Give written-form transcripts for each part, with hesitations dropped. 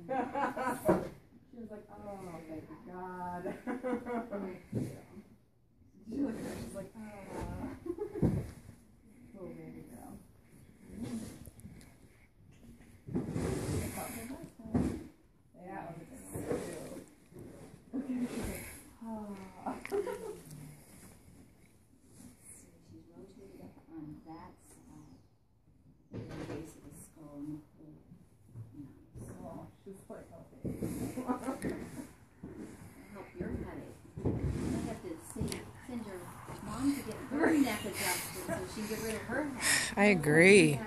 She was like, oh, thank God. She looked at her, she's like, oh, baby girl. Yeah, it was a good one too. Okay, she's like, oh. She's rotated up on that side. The base of the skull and the whole. Nice. Oh, she's like, okay. Help your headache. I have to send your mom to get her neck adjusted so she can get rid of her head. I agree. Get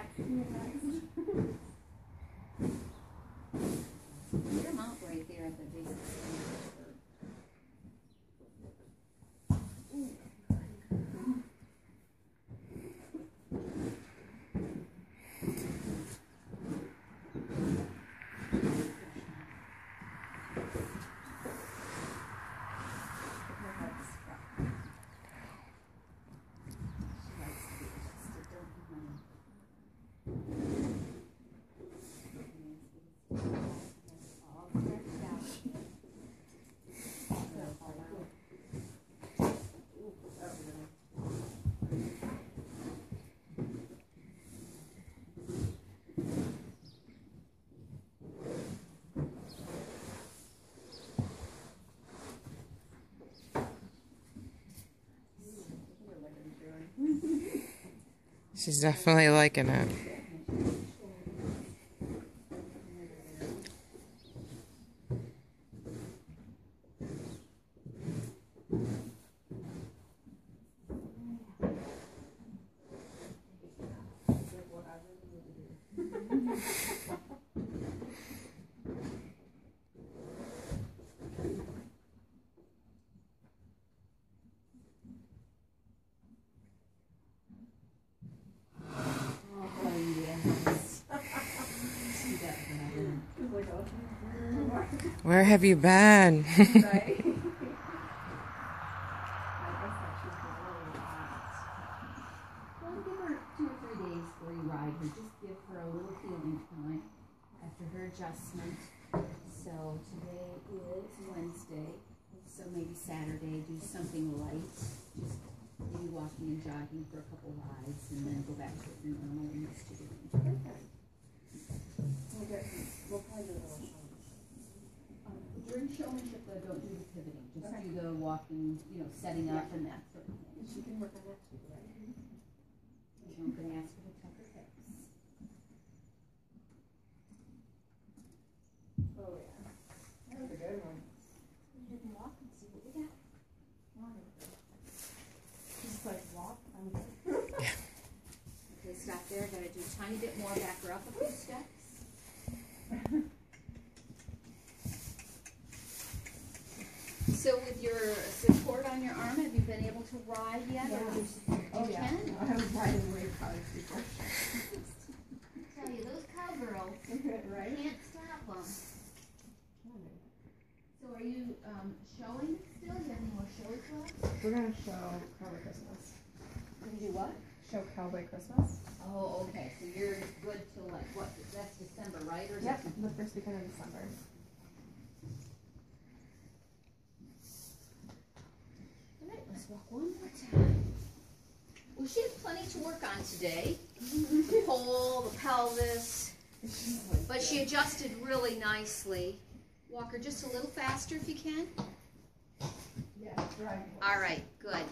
them out right there at the base of the skull. She's definitely liking it. Where have you been? Right? Well, give her 2 or 3 days before you ride her. Just give her a little healing time after her adjustment. So today is Wednesday. So maybe Saturday, do something light. Just maybe walking and jogging for a couple rides and then go back to what you're normally used to doing. We'll probably do a little show. During showmanship, though, don't do the pivoting. Just do the walking, setting up and that sort of thing. She can work on that too, right? I'm going to ask her to tuck her hips. Oh, yeah. That was a good one. You can walk and see what we got. She's like, walk, I'm good. Okay, stop there. Got to do a tiny bit more. Back her up a few steps. So with your support on your arm, have you been able to ride yet? Yeah. Or you can? I was riding wave cars before. I tell you, those cowgirls Right? can't stop them. So are you showing still? Do you have any more shows left? We're going to show Cowboy Christmas. Going to do what? Show Cowboy Christmas. Oh, okay. So you're good till like what? That's December, right? Or is Yep, that the first weekend of December. all right, let's walk one more time. Well, she has plenty to work on today. The pole, the pelvis, but she adjusted really nicely. Walk her just a little faster if you can. Yeah, right. All right, good.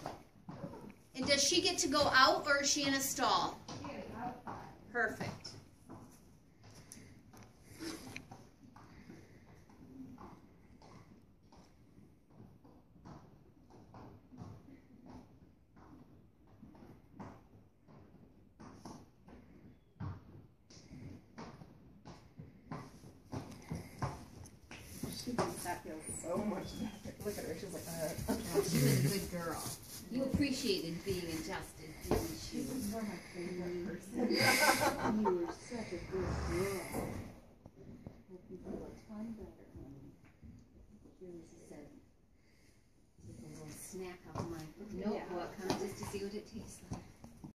And does she get to go out or is she in a stall? Perfect. That feels so much better. Look at her, she's like, She was a good girl. You appreciated being adjusted, didn't you? You're my favorite person. You were such a good girl. Hope you feel a ton better, honey. Here's said, take a little snack out of my notebook, huh, just to see what it tastes like.